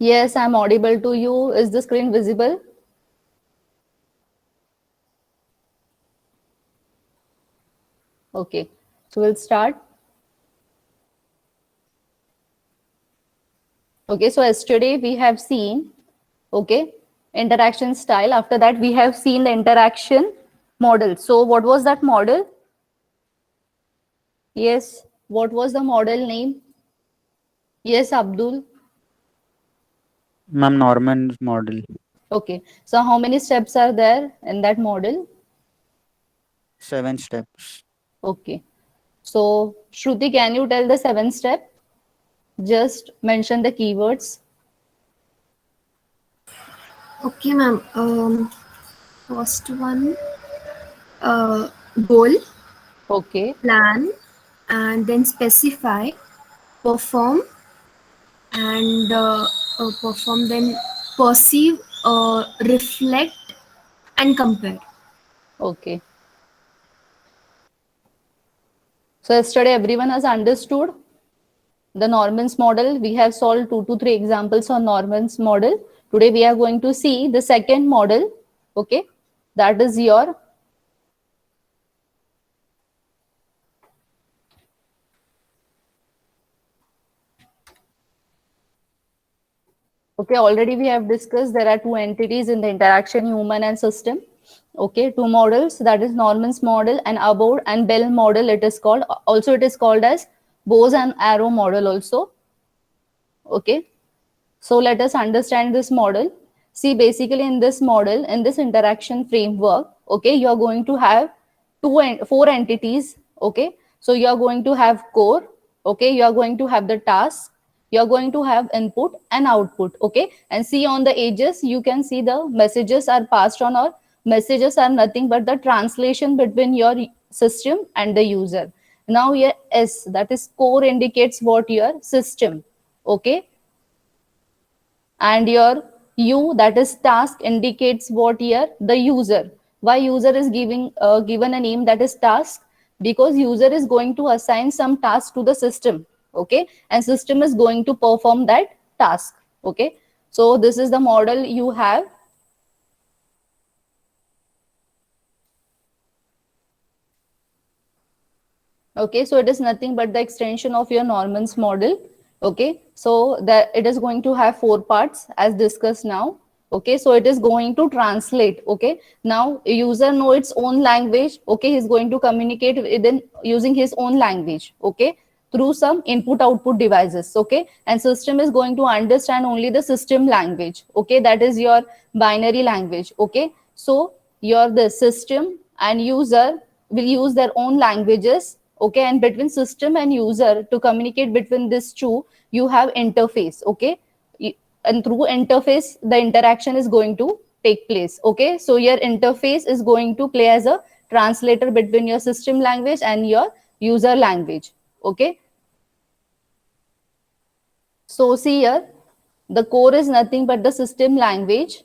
Yes, I'm audible to you. Is the screen visible? Okay, so we'll start. Okay, so yesterday we have seen, okay, interaction style. After that, we have seen the interaction model. So what was that model? Yes, what was the model name? Yes, Abdul. Ma'am, Norman's model. Okay, so how many steps are there in that model? 7 steps. Okay, so Shruti, can you tell the 7 step? Just mention the keywords. Okay, ma'am. First one, goal, Okay, plan, and then specify, perform, and perform, then perceive, reflect, and compare. okay. So yesterday everyone has understood the Norman's model. We have solved 2 to 3 examples on Norman's model. Today we are going to see the second model. Okay, that is your okay. Already we have discussed there are two entities in the interaction, human and system. Okay, two models, that is Norman's model and Abode and Bell model. It is called, also it is called as Bose and Arrow model also. Okay, so let us understand this model. See, basically in this model, in this interaction framework, okay, you are going to have four entities. Okay, so you are going to have core. Okay, you are going to have the task. You are going to have input and output. Okay, and see on the edges, you can see the messages are passed on, or messages are nothing but the translation between your system and the user. Now, your S, that is core, indicates what your system. Okay, and your u, that is task, indicates what here the user. Why user is given a name that is task? Because user is going to assign some task to the system. Okay, and system is going to perform that task. Okay, so this is the model you have. Okay, so it is nothing but the extension of your Norman's model. Okay, so that it is going to have four parts as discussed now. Okay, so it is going to translate. Okay, now user know its own language. Okay, he's going to communicate within using his own language. Okay, through some input output devices. Okay, and system is going to understand only the system language. Okay, that is your binary language. Okay, so your the system and user will use their own languages. Okay, and between system and user, to communicate between these two, you have interface. Okay, and through interface the interaction is going to take place. Okay, so your interface is going to play as a translator between your system language and your user language. Okay, so see here, the core is nothing but the system language.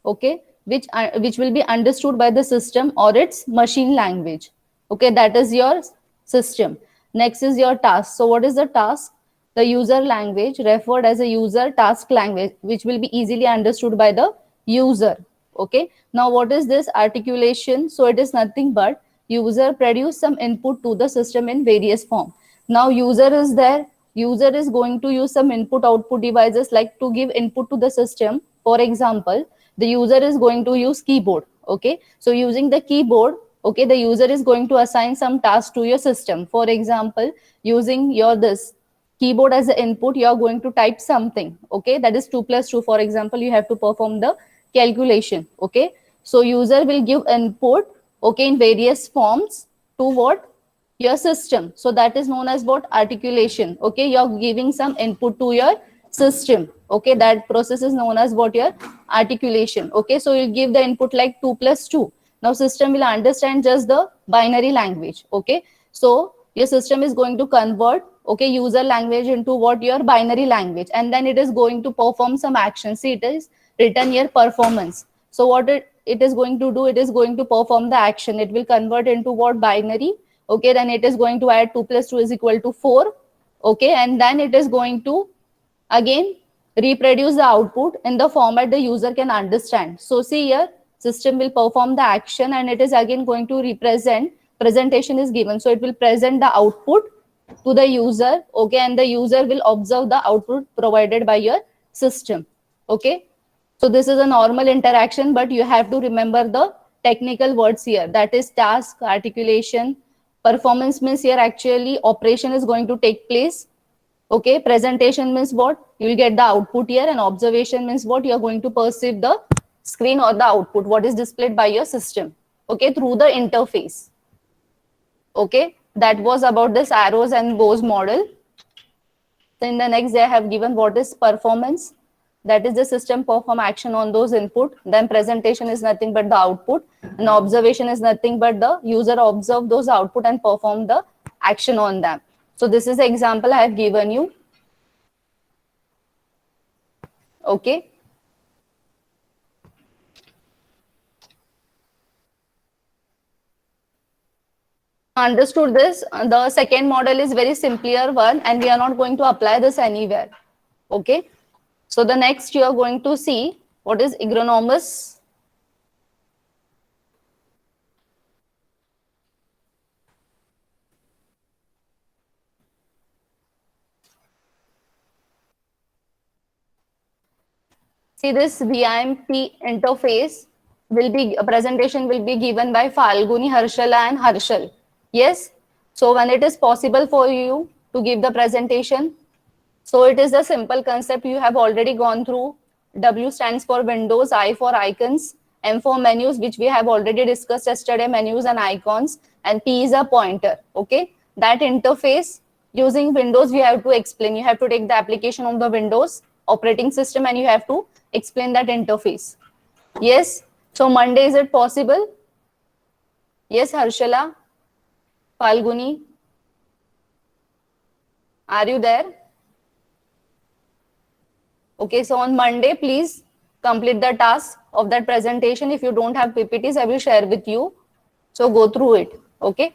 Okay, which will be understood by the system or its machine language. Okay, that is your system. Next is your task. So what is the task? The user language, referred as a user task language, which will be easily understood by the user. Okay, now what is this articulation? So it is nothing but user produce some input to the system in various form. Now user is there, user is going to use some input output devices like to give input to the system. For example, the user is going to use keyboard. Okay, so using the keyboard, okay, the user is going to assign some task to your system. For example, using your this keyboard as an input, you are going to type something. Okay, that is 2 plus 2. For example, you have to perform the calculation. Okay, so user will give input, okay, in various forms to what? Your system. So that is known as what? Articulation. Okay, you're giving some input to your system. Okay, that process is known as what? Your articulation. Okay, so you give the input like 2 plus 2. Now system will understand just the binary language. Okay, so your system is going to convert, okay, user language into what? Your binary language, and then it is going to perform some action. See, it is written here performance. So what it is going to do, it is going to perform the action. It will convert into what? Binary. Okay, then it is going to add 2 plus 2 is equal to 4. Okay, and then it is going to again reproduce the output in the format the user can understand. So see here, system will perform the action and it is again going to represent, presentation is given. So it will present the output to the user, okay, and the user will observe the output provided by your system, okay. So this is a normal interaction, but you have to remember the technical words here. That is task, articulation, performance means here actually operation is going to take place. Okay, presentation means what? You will get the output here, and observation means what? You are going to perceive the screen or the output, what is displayed by your system. Okay, through the interface. Okay, that was about this arrows and bows model. So in the next, they have given what is performance. That is the system perform action on those input. Then presentation is nothing but the output. And observation is nothing but the user observe those output and perform the action on them. So this is the example I have given you. Okay. Understood this. The second model is very simpler one and we are not going to apply this anywhere. Okay. So the next you are going to see what is agronomous. See this VIMP interface will be, a presentation will be given by Falguni, Harshala and Harshal. Yes. So when it is possible for you to give the presentation, so it is a simple concept you have already gone through. W stands for Windows, I for icons, M for menus, which we have already discussed yesterday, menus and icons, and P is a pointer. Okay. That interface using Windows, we have to explain. You have to take the application of the Windows operating system and you have to explain that interface. Yes. So Monday, is it possible? Yes, Harshala, Falguni, are you there? Okay, so on Monday, please complete the task of that presentation. If you don't have PPTs, I will share with you. So go through it. Okay.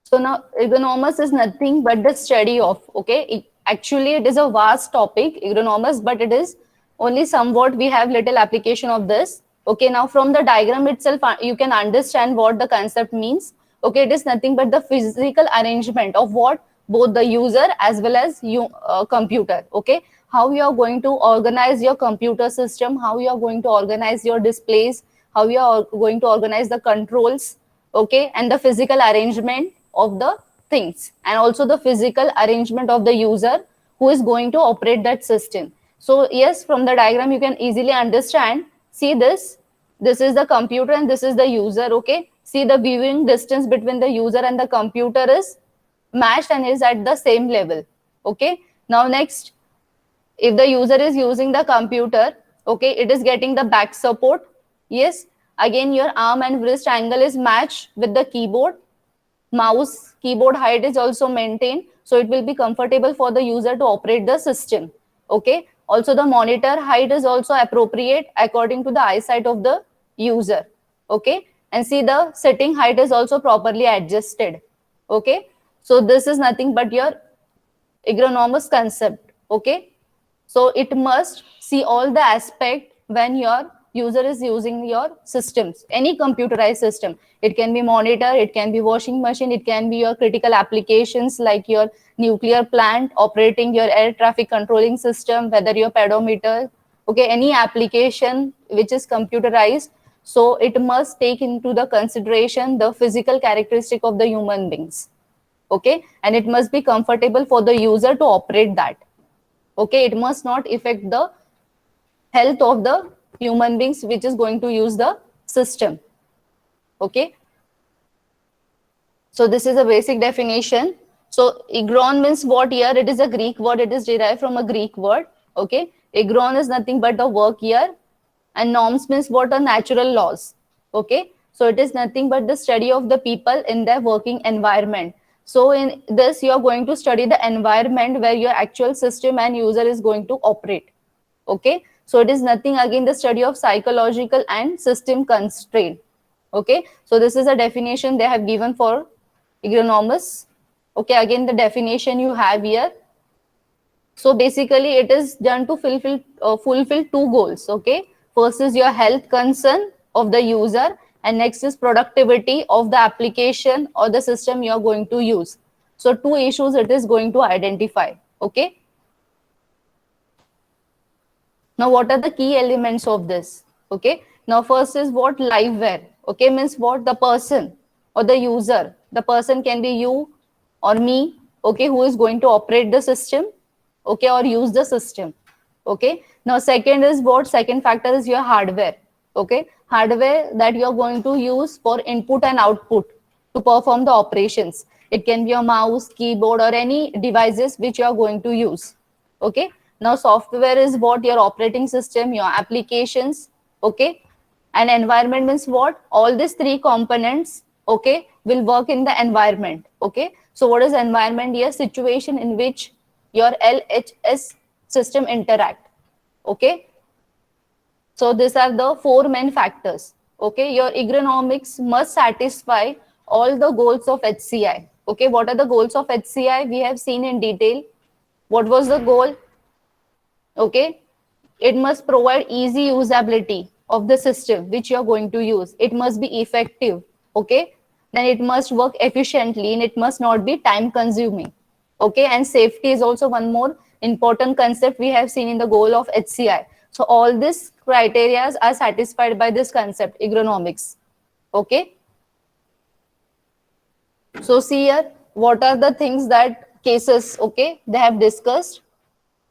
So now ergonomous is nothing but the study of, okay. Actually, it is a vast topic, ergonomous, but it is only somewhat we have little application of this. Okay, now from the diagram itself, you can understand what the concept means. Okay, it is nothing but the physical arrangement of what both the user as well as you computer. Okay, how you are going to organize your computer system, how you are going to organize your displays, how you are going to organize the controls, okay, and the physical arrangement of the things and also the physical arrangement of the user who is going to operate that system. So yes, from the diagram you can easily understand. See this, this is the computer and this is the user. Okay, see the viewing distance between the user and the computer is matched and is at the same level. Okay, now next, if the user is using the computer, okay, it is getting the back support. Yes, again your arm and wrist angle is matched with the keyboard. Mouse keyboard height is also maintained, so it will be comfortable for the user to operate the system. Okay, also the monitor height is also appropriate according to the eyesight of the user. Okay, and see the sitting height is also properly adjusted. Okay, so this is nothing but your ergonomous concept. Okay, so it must see all the aspect when your user is using your systems, any computerized system. It can be monitor, it can be washing machine, it can be your critical applications like your nuclear plant operating your air traffic controlling system, whether your pedometer, okay, any application which is computerized. So it must take into the consideration the physical characteristic of the human beings. Okay, and it must be comfortable for the user to operate that. Okay, it must not affect the health of the human beings which is going to use the system. Okay, so this is a basic definition. So agron means what here? It is a Greek word, it is derived from a Greek word. Okay, agron is nothing but the work here, and norms means what? Are natural laws. Okay, so it is nothing but the study of the people in their working environment. So in this you are going to study the environment where your actual system and user is going to operate. Okay, so it is nothing again the study of psychological and system constraint. Okay, so this is a definition they have given for agronomous. Okay, again the definition you have here. So basically it is done to fulfill two goals. Okay, first is your health concern of the user, and next is productivity of the application or the system you are going to use. So two issues it is going to identify. Okay, now what are the key elements of this? Okay, now first is what liveware. Okay, means what the person or the user, the person can be you or me, okay, who is going to operate the system, okay, or use the system. Okay, now second is what, second factor is your hardware. Okay, hardware that you are going to use for input and output to perform the operations. It can be your mouse, keyboard, or any devices which you are going to use. Okay, now software is what, your operating system, your applications. Okay, and environment means what, all these three components, okay, will work in the environment. Okay, so what is environment here? Situation in which your LHS system interact. Okay, so these are the four main factors. Okay, your agronomics must satisfy all the goals of HCI. Okay, what are the goals of HCI? We have seen in detail. What was the goal? Okay, it must provide easy usability of the system which you are going to use. It must be effective. Okay, then it must work efficiently and it must not be time consuming. Okay, and safety is also one more important concept we have seen in the goal of HCI. So all these criteria are satisfied by this concept, agronomics. Okay, so see here what are the things that cases, okay, they have discussed.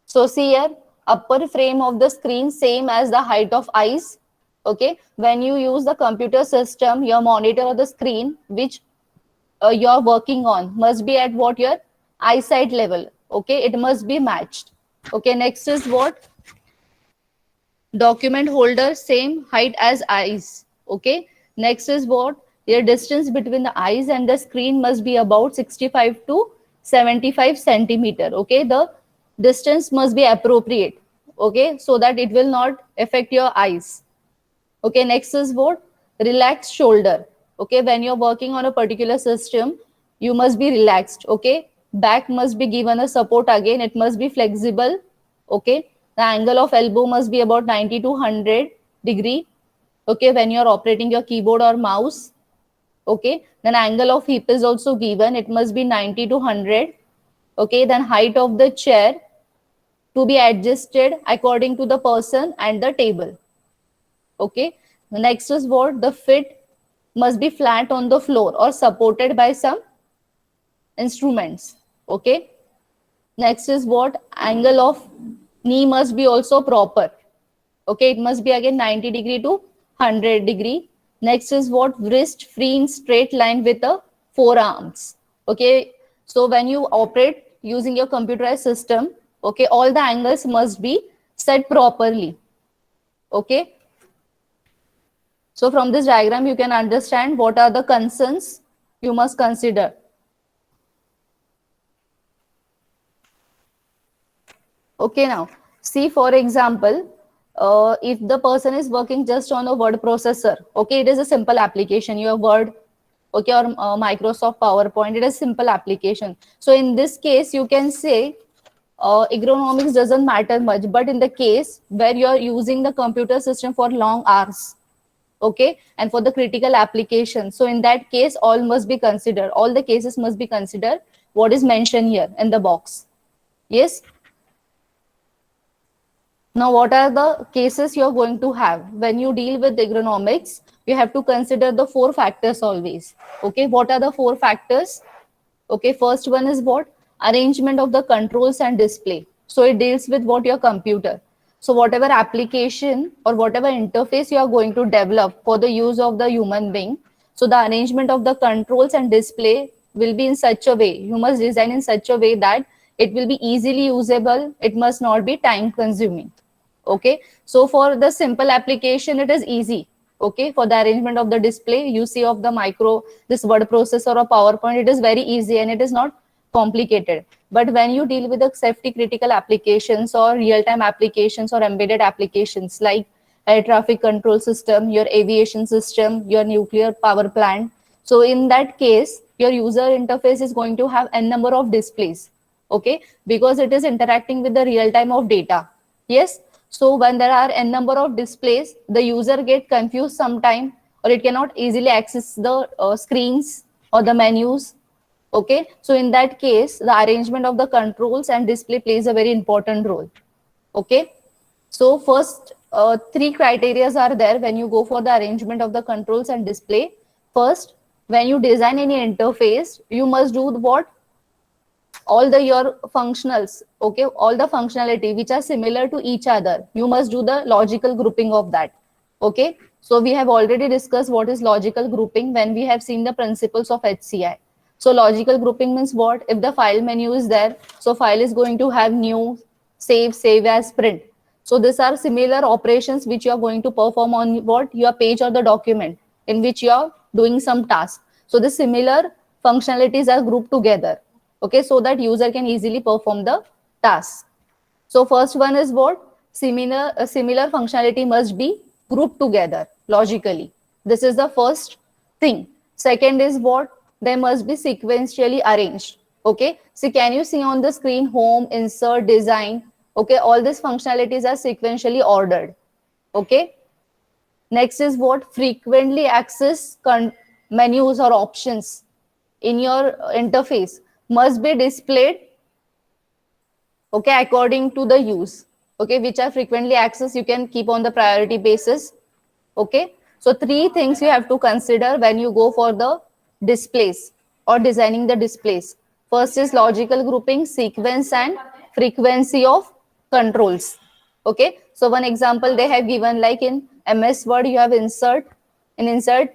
So see here, upper frame of the screen same as the height of eyes. Okay, when you use the computer system, your monitor or the screen which you are working on must be at what, your eyesight level. Okay, it must be matched. Okay, next is what, document holder same height as eyes. Okay, next is what, your distance between the eyes and the screen must be about 65 to 75 centimeter. Okay, the distance must be appropriate. Okay, so that it will not affect your eyes. Okay, next is what, relaxed shoulder. Okay, when you're working on a particular system, you must be relaxed. Okay, back must be given a support again, it must be flexible. Okay, the angle of elbow must be about 90 to 100 degree. Okay, when you're operating your keyboard or mouse. Okay, then angle of hip is also given, it must be 90 to 100. Okay, then height of the chair to be adjusted according to the person and the table. Okay, the next is what, the feet must be flat on the floor or supported by some instruments. Okay, next is what, angle of knee must be also proper. Okay, it must be again 90 degree to 100 degree. Next is what, wrist free in straight line with the forearms. Okay, so when you operate using your computerized system, okay, all the angles must be set properly. Okay, so from this diagram, you can understand what are the concerns you must consider. Okay, now see, for example, if the person is working just on a word processor, okay, it is a simple application, your Word, okay, or Microsoft PowerPoint, it is simple application. So in this case, you can say agronomics doesn't matter much, but in the case where you are using the computer system for long hours, okay, and for the critical application, so in that case all must be considered, all the cases must be considered what is mentioned here in the box. Yes, now what are the cases you're going to have when you deal with agronomics? You have to consider the four factors always. Okay, what are the four factors? Okay, first one is what, arrangement of the controls and display. So it deals with what, your computer. So whatever application or whatever interface you are going to develop for the use of the human being, so the arrangement of the controls and display will be in such a way, you must design in such a way that it will be easily usable, it must not be time consuming. Okay, so for the simple application it is easy. Okay, for the arrangement of the display, you see, of the micro, this word processor or PowerPoint, it is very easy and it is not complicated. But when you deal with the safety critical applications or real time applications or embedded applications like air traffic control system, your aviation system, your nuclear power plant, so in that case your user interface is going to have n number of displays, okay, because it is interacting with the real time of data. Yes, so when there are n number of displays, the user get confused sometime, or it cannot easily access the screens or the menus. Okay, so in that case, the arrangement of the controls and display plays a very important role. Okay, so first three criterias are there when you go for the arrangement of the controls and display. First, when you design any interface, you must do what? All the your functionals, okay, all the functionality which are similar to each other, you must do the logical grouping of that. Okay, so we have already discussed what is logical grouping when we have seen the principles of HCI. So logical grouping means what? If the file menu is there, so file is going to have new, save as, print. So these are similar operations which you are going to perform on what? Your page or the document in which you are doing some task. So the similar functionalities are grouped together, okay, so that user can easily perform the task. So first one is what? Similar functionality must be grouped together logically. This is the first thing. Second is what? They must be sequentially arranged. Okay. So can you see on the screen home, insert, design? Okay. All these functionalities are sequentially ordered. Okay. Next is what? Frequently access menus or options in your interface must be displayed, okay, according to the use, okay, which are frequently accessed, you can keep on the priority basis. Okay, so three things you have to consider when you go for the displays or designing the displays. First is logical grouping, sequence and frequency of controls. Okay, so one example they have given, like in MS Word you have insert. In insert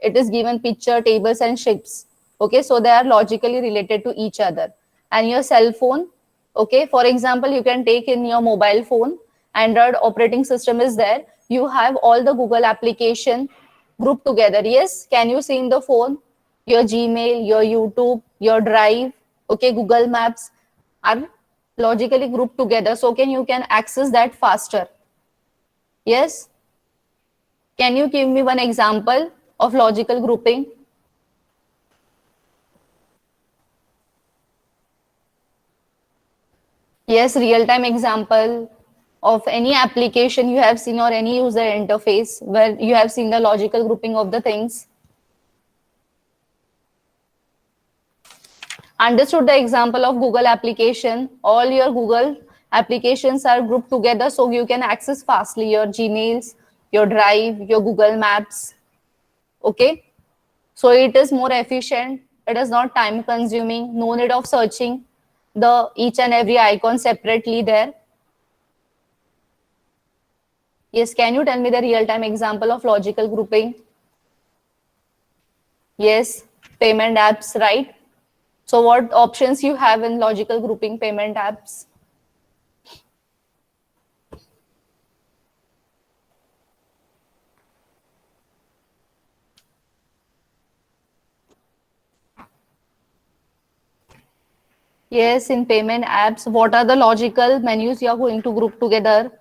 it is given picture, tables and shapes. Okay, so they are logically related to each other. And your cell phone, okay, for example you can take in your mobile phone, Android operating system is there, you have all the Google application grouped together. Yes, can you see in the phone your Gmail, your YouTube, your Drive, okay, Google Maps are logically grouped together, so can you can access that faster. Yes, can you give me one example of logical grouping? Yes, real-time example of any application you have seen or any user interface where you have seen the logical grouping of the things. Understood the example of Google application. All your Google applications are grouped together so you can access fastly your Gmails, your Drive, your Google Maps. Okay. So it is more efficient. It is not time consuming. No need of searching the each and every icon separately there. Yes, can you tell me the real-time example of logical grouping? Yes, payment apps, right? So what options you have in logical grouping payment apps? Yes, in payment apps, what are the logical menus you are going to group together?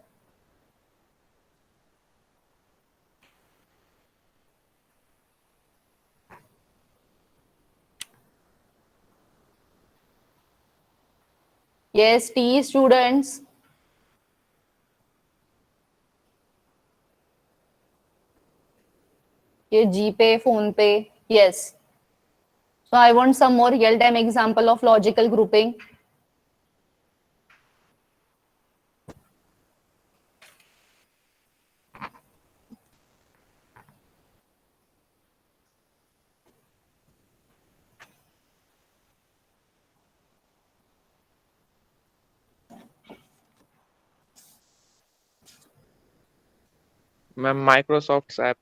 Yes, TE students. Yes, GPay, PhonePe. Yes. So I want some more real-time example of logical grouping. Microsoft's app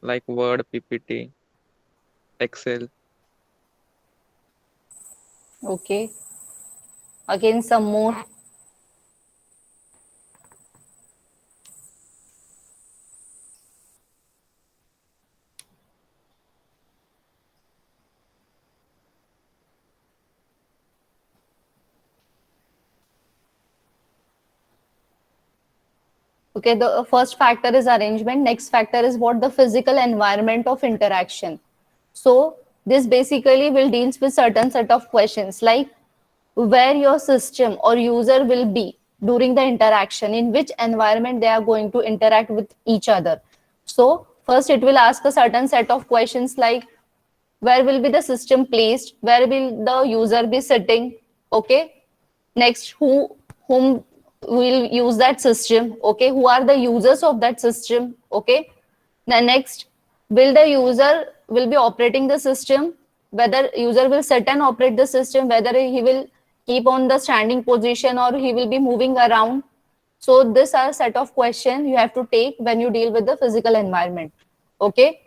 like Word, PPT, Excel. Okay. Again, some more. Okay, the first factor is arrangement. Next factor is what? The physical environment of interaction. So this basically will deals with certain set of questions like where your system or user will be during the interaction, in which environment they are going to interact with each other. So first it will ask a certain set of questions like where will be the system placed, where will the user be sitting, okay. Next, whom will use that system, okay, who are the users of that system, okay. The next, will the user will be operating the system, whether user will sit and operate the system, whether he will keep on the standing position or he will be moving around. So these are set of questions you have to take when you deal with the physical environment, okay.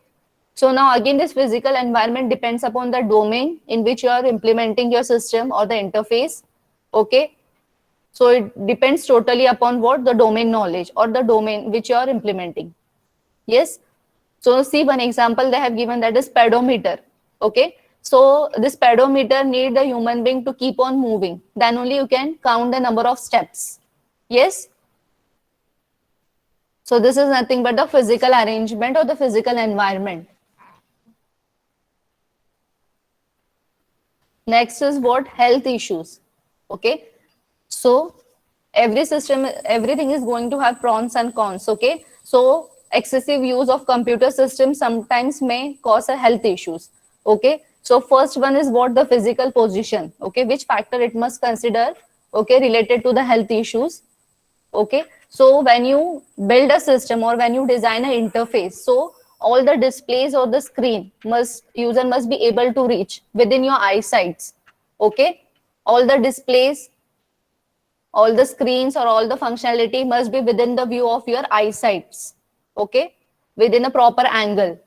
So now again, this physical environment depends upon the domain in which you are implementing your system or the interface. Okay. So it depends totally upon what? The domain knowledge or the domain which you are implementing. Yes. So see one example they have given, that is pedometer. Okay. So this pedometer need the human being to keep on moving. Then only you can count the number of steps. Yes. So this is nothing but the physical arrangement or the physical environment. Next is what? Health issues. Okay. So every system, everything is going to have pros and cons. Okay. So excessive use of computer systems sometimes may cause a health issues. Okay. So first one is what? The physical position. Okay. Which factor it must consider? Okay. Related to the health issues. Okay. So when you build a system or when you design an interface, so all the displays or the screen must user must be able to reach within your eyesights. Okay. All the displays, all the screens or all the functionality must be within the view of your eyesights. Okay. Within a proper angle.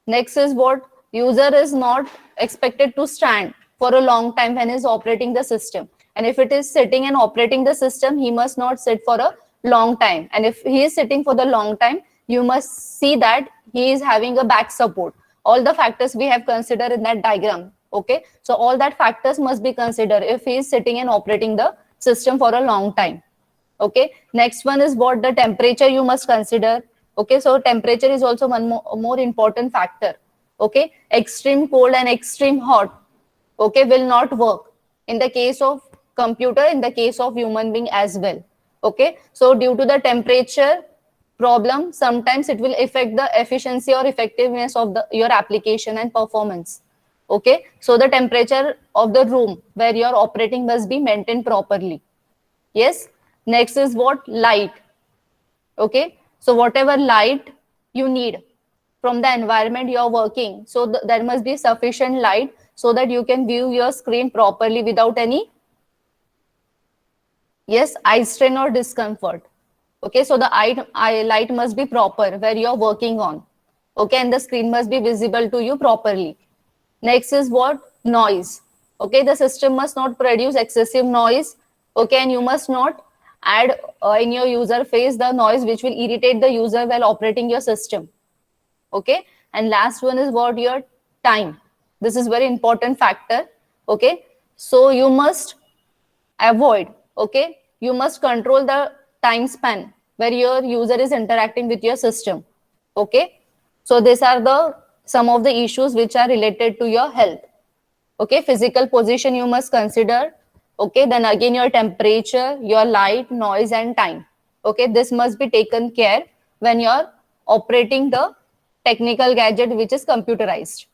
Next is what? User is not expected to stand for a long time when he's operating the system. And if it is sitting and operating the system, he must not sit for a long time. And if he is sitting for the long time, you must see that he is having a back support. All the factors we have considered in that diagram. Okay. So all that factors must be considered if he is sitting and operating the system for a long time. Okay. Next one is what? The temperature you must consider. Okay. So temperature is also one more important factor. Okay. Extreme cold and extreme hot, okay, will not work in the case of computer, in the case of human being as well. Okay. So due to the temperature problem, sometimes it will affect the efficiency or effectiveness of your application and performance. Okay. So the temperature of the room where you're operating must be maintained properly. Yes. Next is what? Light. Okay. So whatever light you need from the environment you're working, so there must be sufficient light so that you can view your screen properly without any, yes, eye strain or discomfort. Okay. So the eye light must be proper where you're working on. Okay. And the screen must be visible to you properly. Next is what? Noise. Okay. The system must not produce excessive noise. Okay. And you must not add in your user face the noise which will irritate the user while operating your system. Okay. And last one is what? Your time. This is very important factor. Okay. So you must avoid, okay, you must control the time span where your user is interacting with your system. Okay. So these are the some of the issues which are related to your health. Okay. Physical position you must consider. Okay. Then again your temperature, your light, noise and time. Okay. This must be taken care when you're operating the technical gadget which is computerized.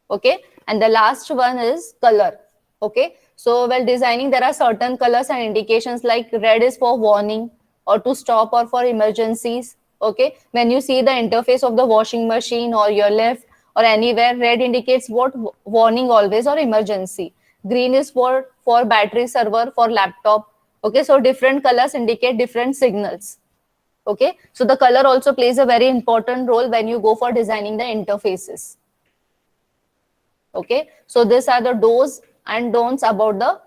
Okay. And the last one is color. Okay. So while designing, there are certain colors and indications like red is for warning or to stop or for emergencies. Okay. When you see the interface of the washing machine or your lift or anywhere, red indicates what? Warning always or emergency. Green is for battery server for laptop. Okay. So different colors indicate different signals. Okay. So the color also plays a very important role when you go for designing the interfaces. Okay. So these are the do's and don'ts about the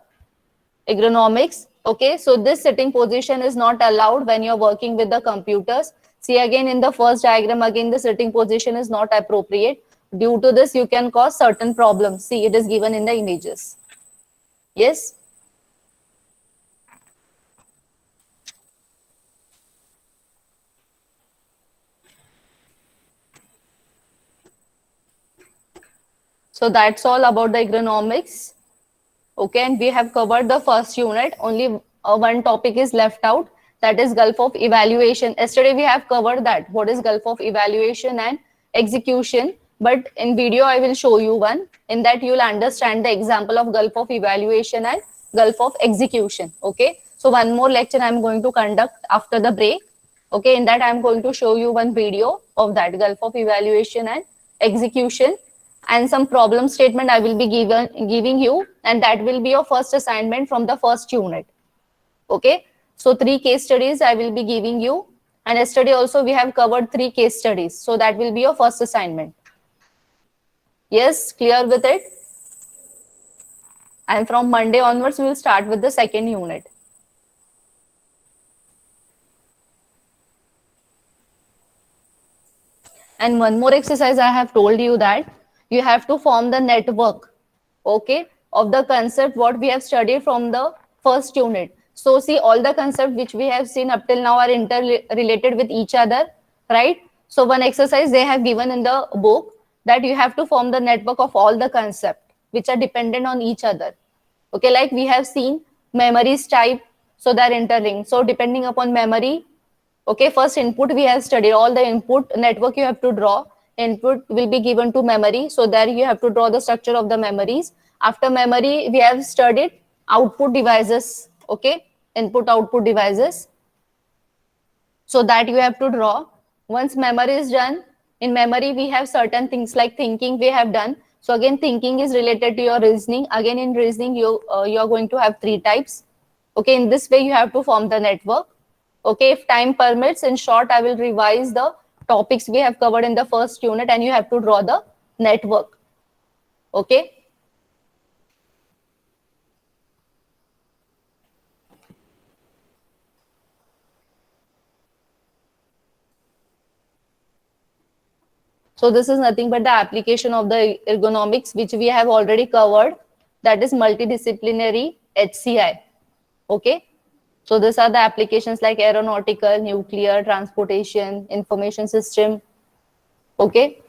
ergonomics. Okay. So this sitting position is not allowed when you're working with the computers. See again in the first diagram, again the sitting position is not appropriate. Due to this, you can cause certain problems. See, it is given in the images. Yes. So that's all about the agronomics. Okay, and we have covered the first unit. Only one topic is left out, that is Gulf of evaluation. Yesterday we have covered that. What is Gulf of evaluation and execution? But in video I will show you one. In that you will understand the example of Gulf of evaluation and Gulf of execution. Okay, so one more lecture I am going to conduct after the break. Okay, in that I am going to show you one video of that Gulf of evaluation and execution, and some problem statement I will be giving you, and that will be your first assignment from the first unit. Okay, so 3 case studies I will be giving you, and yesterday also we have covered 3 case studies, so that will be your first assignment. Yes, clear with it? And from Monday onwards we will start with the second unit. And one more exercise I have told you, that you have to form the network, okay, of the concept what we have studied from the first unit. So see, all the concepts which we have seen up till now are interrelated with each other, right? So one exercise they have given in the book, that you have to form the network of all the concepts which are dependent on each other. Okay, like we have seen memories type, so they're interlinked. So depending upon memory, okay, first input we have studied, all the input network you have to draw. Input will be given to memory, so there you have to draw the structure of the memories. After memory we have studied output devices, okay, input output devices, so that you have to draw. Once memory is done, in memory we have certain things like thinking we have done. So again, thinking is related to your reasoning. Again, in reasoning you are going to have 3 types. Okay, in this way you have to form the network. Okay, if time permits, in short I will revise the topics we have covered in the first unit, and you have to draw the network. Okay, so this is nothing but the application of the ergonomics which we have already covered, that is multidisciplinary HCI. Okay, so these are the applications like aeronautical, nuclear, transportation, information system. Okay,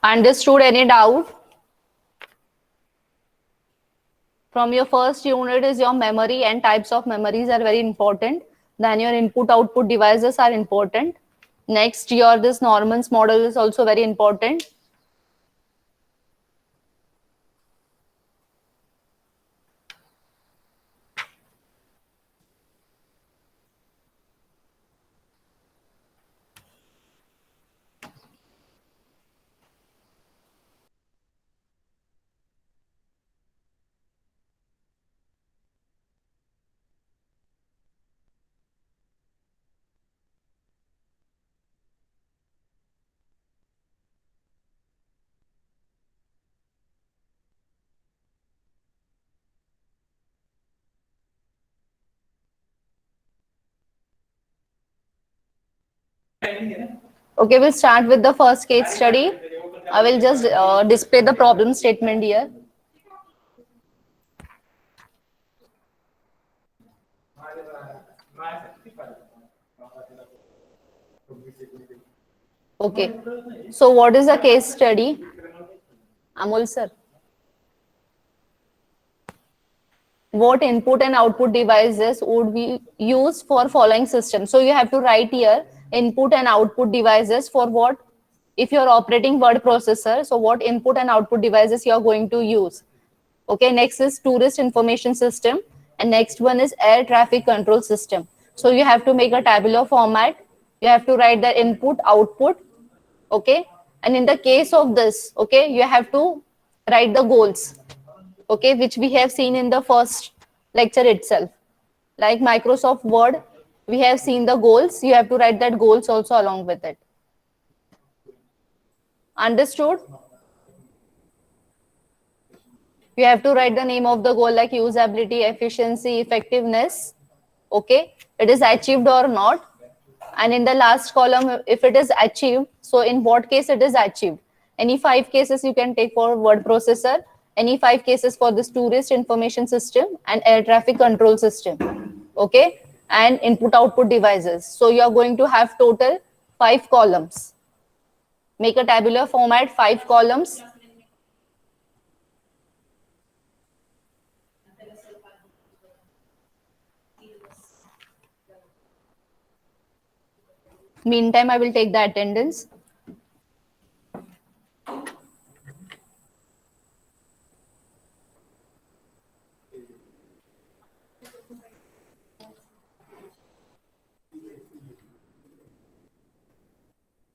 understood? Any doubt? From your first unit is your memory, and types of memories are very important. Then your input output devices are important. Next, your this Norman's model is also very important. Okay, we'll start with the first case study. I will just display the problem statement here. Okay, so what is a case study? Amol sir, what input and output devices would we use for following system? So you have to write here input and output devices for what? If you're operating word processor, so what input and output devices you're going to use? Okay, next is tourist information system, and next one is air traffic control system. So you have to make a tabular format. You have to write the input, output, okay, and in the case of this, okay, you have to write the goals, okay, which we have seen in the first lecture itself. Like Microsoft Word, we have seen the goals. You have to write that goals also along with it. Understood? You have to write the name of the goal like usability, efficiency, effectiveness. Okay, it is achieved or not. And in the last column, if it is achieved, so in what case it is achieved. Any 5 cases you can take for word processor, any 5 cases for this tourist information system and air traffic control system. Okay, and input output devices. So you are going to have total 5 columns. Make a tabular format, 5 columns. Meantime, I will take the attendance.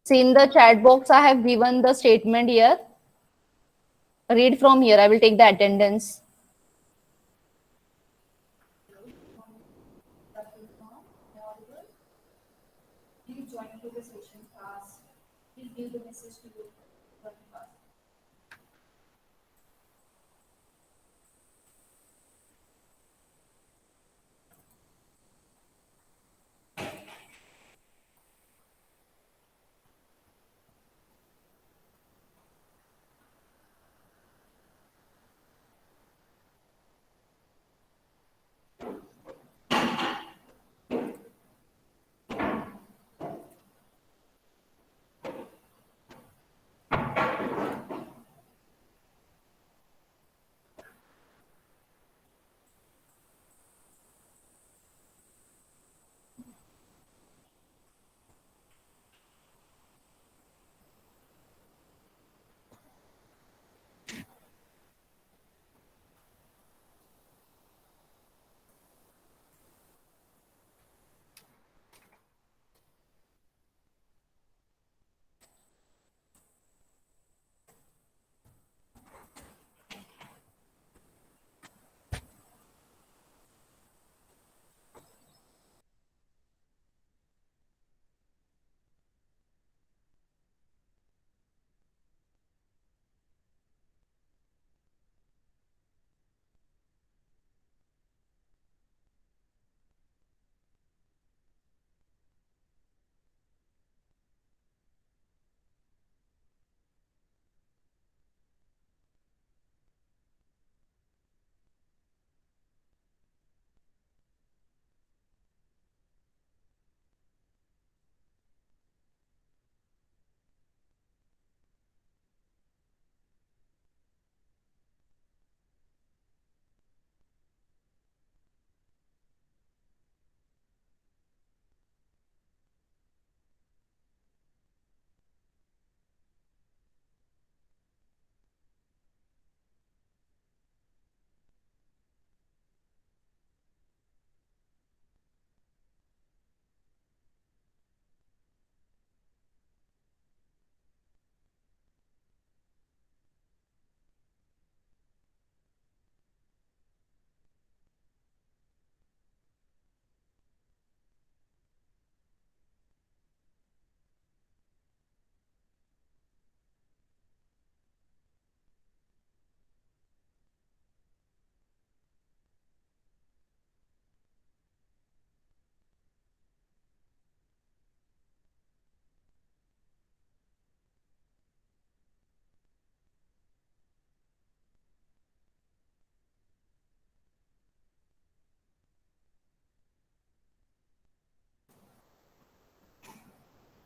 See, in the chat box, I have given the statement here. Read from here. I will take the attendance.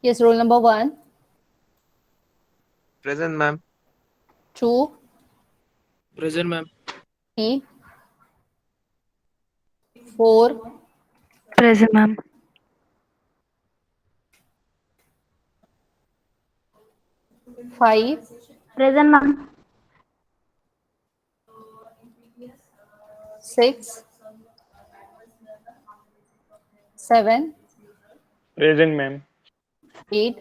Yes, roll number 1, Present, ma'am. 2, Present, ma'am. 3, 4, Present, ma'am. 5, Present, ma'am. 6, 7, Present, ma'am. 8,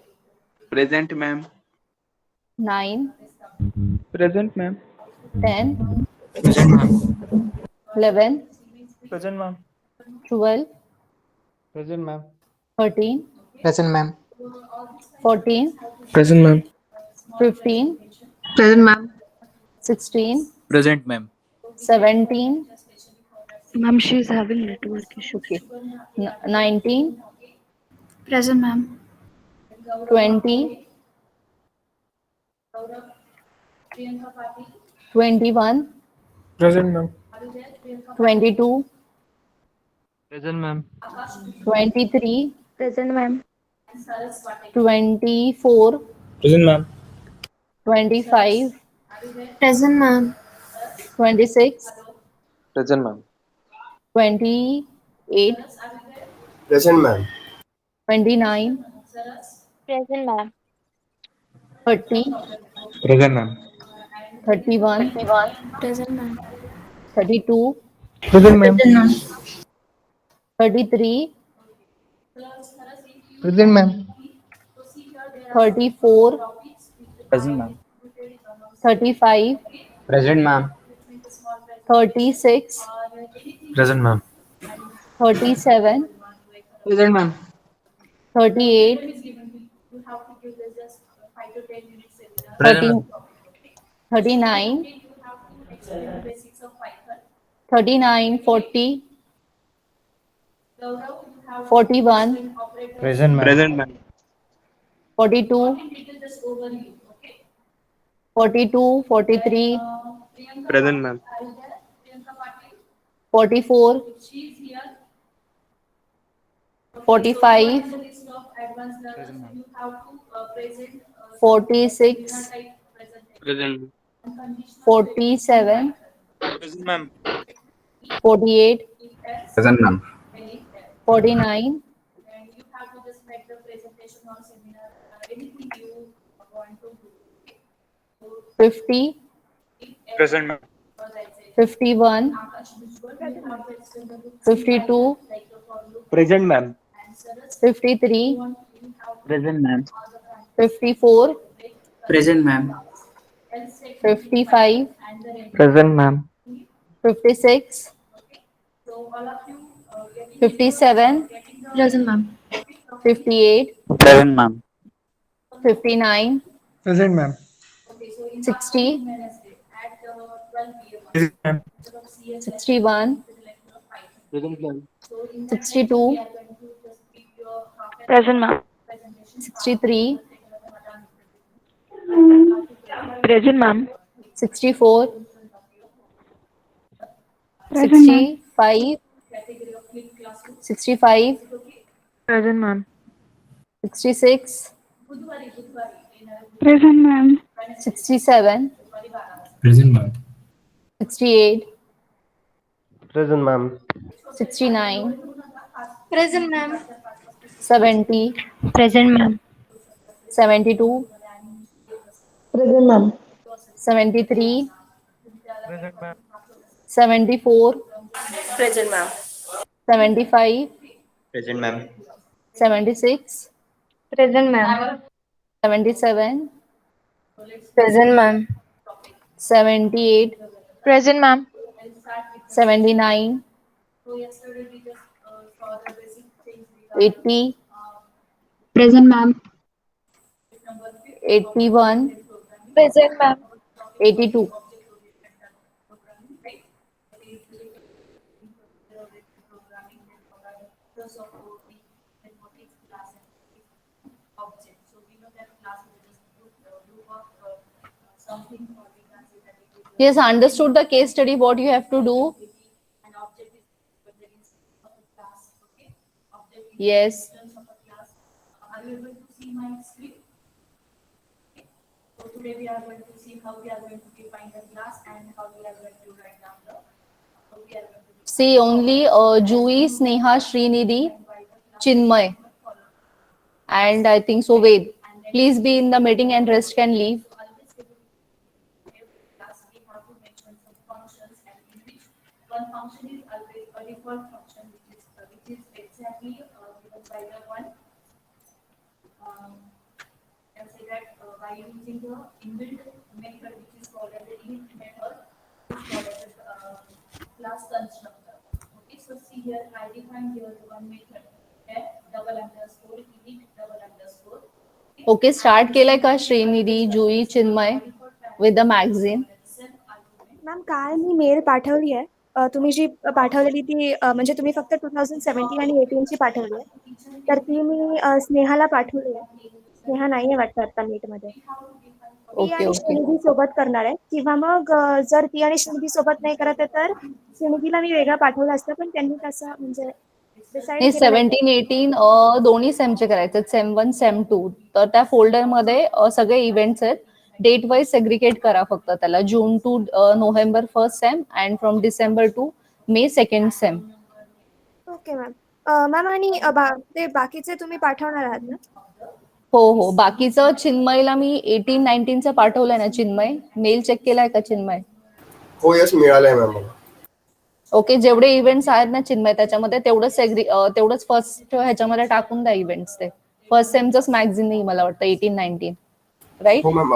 Present, ma'am. 9, Present, ma'am. 10, Present, ma'am. 11, Present, ma'am. 12, Present, ma'am. 13, Present, ma'am. 14, Present, ma'am. 15, Present, ma'am. 16, Present, ma'am. 17. Ma'am, she is having network issue. Okay. 19. Present, ma'am. 20. 21. Present, ma'am. 22. Present, ma'am. 23. Present, ma'am. 24. Present, ma'am. 25. Present, ma'am. 26. Present, ma'am. 28. Present, ma'am. 29. Present, ma'am. 30. Present, ma'am. 31. Present, ma'am. 32. Present, ma'am. Present, ma'am. 33. Present, ma'am. 34. Present, ma'am. 35. Present, ma'am. 36. Present, ma'am. 37. Present, ma'am. 38. Present, 30, ma'am. 39. 39. 40. 41. Present, ma'am. Present, ma'am. 42. 42. 43. Present, ma'am. 44. 45. 46. Present. 47. Present, ma'am. 48. Present, ma'am. 49. 50. Present, ma'am. 51. 52. Present, ma'am. 53. Present, ma'am. 54. Present, ma'am. 55. Present, ma'am. 56. 57. Present, ma'am. 58. Present, ma'am. 59. Present, ma'am. 60. Present, ma'am. 61. Present, ma'am. 62. Present, ma'am. 63. Present, ma'am. 64. Present, ma'am. 65. 65. Present, ma'am. 66. Present, ma'am. 67. Present, ma'am. 68. Present, ma'am. 69. Present, ma'am. 70. Present, ma'am. 72. Present, ma'am. 73. Present, ma'am. 74. Present, ma'am. 75. Present, ma'am. 76. Present, ma'am. 77. Present, ma'am. 78. Present, ma'am. 79. 80. Present, ma'am. 81. Present, ma'am. 82. Yes, understood the case study, what you have to do. Yes. Today we are going to see how we are going to define the class and how we are going to write down the how we are going to See only Jui, Sneha, Srinidhi, Chinmay, and I think so Ved. Please be in the meeting and rest can leave. class. We have to mention some functions and in which one function is always a default function which is exactly given by the one. And say that by using the inbuilt method which is called as the init method, which is called as class constructor. Okay, so see here I define here the one method double underscore init double underscore. Okay, start केलंय का Srinidhi, Jui, Chinmay with the magazine. Ma'am, काल मी mail पाठवली आहे. तुम्ही जी पाठवलेली ती म्हणजे तुम्ही फक्त 2017 आणि 18ची पाठवली आहे. तर ती मी स्नेहाला पाठवली आहे. स्नेहा नाही आहे वाटतं आता मीटमध्ये. ती ओके आणि ओके श्रीनिधी सोबत करणार आहे किंवा मग जर ती आणि श्रीनिधी सोबत नाही करत आहे तर श्रीनिधीला मी वेगळं पाठवलं असतं, पण त्यांनी तसं म्हणजे डिसाईड हे केलं नाही. 17-18 दोन्ही सेमचे करायचे, सेम 1 सेम 2. तर त्या फोल्डरमध्ये सगळे इव्हेंट्स आहेत. डेट वाईज सेग्रिगेट करा फक्त त्याला. June to November first sem and from December to May second sem. Okay ma'am. Ma'am आणि ते बाकीचे तुम्ही पाठवणार आहात ना? हो हो, बाकीचं चिन्मयला मी 18-19चं पाठवलंय ना. चिन्मय मेल चेक केलाय का चिन्मय? हो यस मिळालंय मॅम मला. ओके, जेवढे इव्हेंट्स आहेत ना चिन्मय त्याच्यामध्ये तेवढंच फर्स्ट ह्याच्यामध्ये टाकून द्या इव्हेंट्स. ते फर्स्ट सेमचंच मॅगझिन नाही मला वाटतं 18-19, राईट? हो मॅम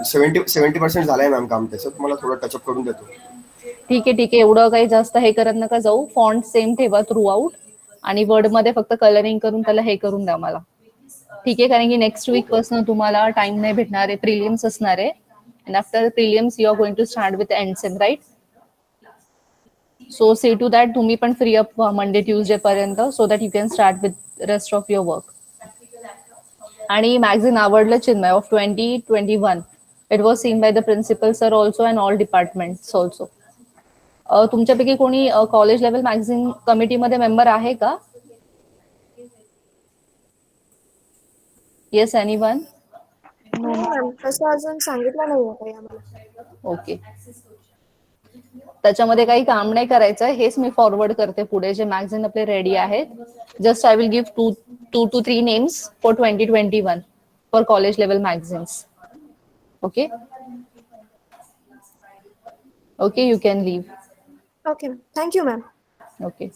70% झालंय मॅम काम त्याचं. तुम्हाला थोडं टचअप करून देतो. ठीक आहे ठीक आहे, एवढं काही जास्त हे करत नका जाऊ. फॉन्ट सेम ठेवा थ्रू आउट आणि वर्ड मध्ये फक्त कलरिंग करून त्याला हे करून द्या मला. ठीक आहे, कारण की नेक्स्ट वीक पासून तुम्हाला टाइम नाही भेटणार आहे. प्रिलिम्स असणार आहे and after prelims you are going to start with end sem, right? So see to that तुम्ही पण फ्री अप मंडे ट्युजडे पर्यंत, so that you can start with rest of your work. आणि magazine आवडलं Chinmay of 2021. It was seen by the principal sir also and all departments also. तुमच्यापैकी कोणी college level magazine कमिटीमध्ये member आहे का? Yes, anyone? नाही ma'am, तसं अजून सांगितलं नाही काही आम्हाला. ओके, त्याच्यामध्ये काही काम नाही करायचं. हेच मी फॉरवर्ड करते पुढे. जे मॅगझिन आपले रेडी आहेत, just I will give 2 to 3 names for 2021 for college level magazines. Okay okay, you can leave. Okay ma'am, thank you ma'am. Okay.